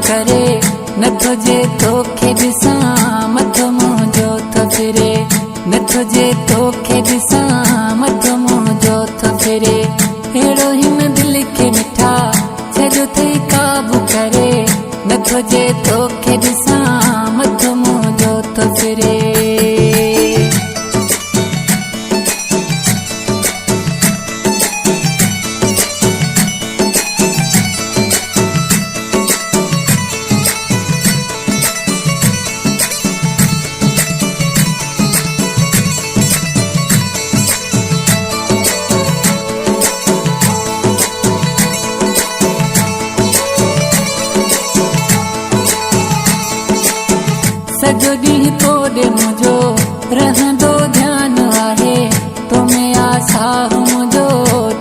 करे नथो जे तोखे ॾिसां मथो मुंहिंजो थो फिरे नथो जे तोखे ॾिसां मथो मुंहिंजो थो फिरे अहिड़ो हिन दिलि खे मिठा छॾो थई काबू करे नथो जे तोखे ॾिसां मथो मुंहिंजो थो फिरे सॼो ॾींहुं तोॾे मुंहिंजो रहंदो ध्यानु आहे तोमें आसा मुंहिंजो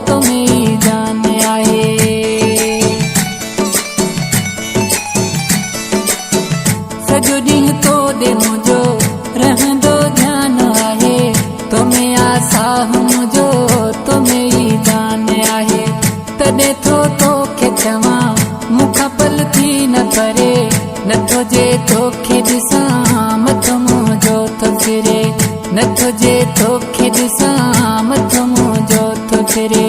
तोमें ई जान आहे सॼो ॾींहुं तोॾे मुंहिंजो रहंदो ध्यानु आहे तोमें आसा मुंहिंजो तोमें ई जान आहे तॾहिं थो तोखे चवां मूंखां पल थी न परे नथो जे तोखे ॾिसां मथो मुंहिंजो थो फिरे नथो जे तोखे ॾिसां मथो मुंहिंजो थो फिरे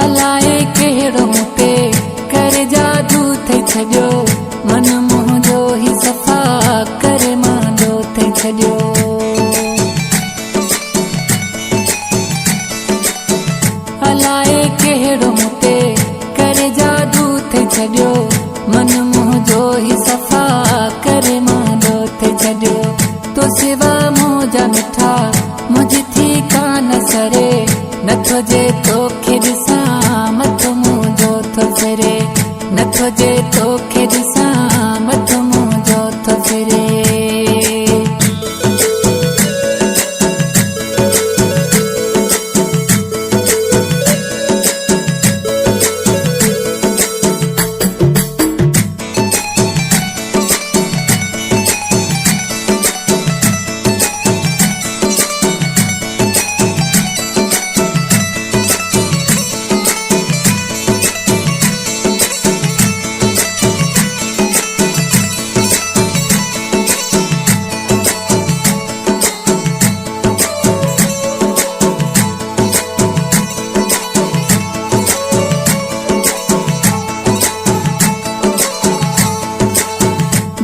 अलाए कहिड़ो मूं ते करे जादू थई छॾियो मन मुंहिंजो ई सफ़ा करे मांजो थई छॾियो अलाए कहिड़ो मूं ते करे जादू थई छॾियो मन मुंहिंजो ई सफ़ा करे मांजो थई छॾियो तो सिवा मुंहिंजा मिठा मुंहिंजी थी कान सरे नथो जे तोखे ॾिसां मथो मुंहिंजो थो फिरे नथो जे तोखे ॾिसां मथो मुंहिंजो थो फिरे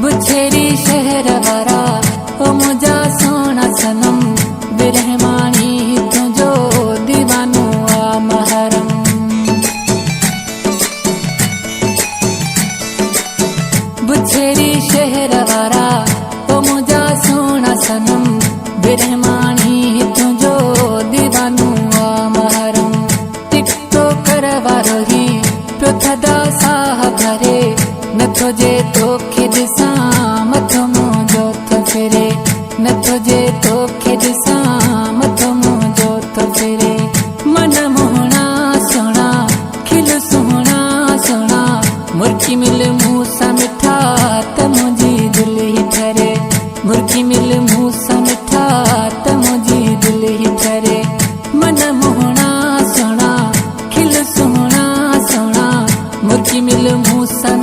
बुछेरी शहर वारा ओ मुंहिंजा सोना सनम बिरहमानी तुंहिंजो दीवानो आ महरम बुछेरी शहर वारा ओ मुंहिंजा सोना सनम बिरहमानी तुंहिंजो दीवानो आ महरम टिकटो कर वारो ही पियो थदा साह भरे नथो जे तोखे ॾिसां मथो मुंहिंजो थो फिरे नथो जे तोखे ॾिसां मथो मुंहिंजो थो फिरे मन मोहणा सुहिणा खिल सुहिणा सुहिणा मुर्की मिल मूं सां मिठा त मुंहिंजी दिलि ई ठरे मुर्की मिल मूं सां मिठा त मुंहिंजी दिलि ई ठरे मन मोहणा सुहिणा खिल सुहिणा सुहिणा मुर्की मिल मूं सां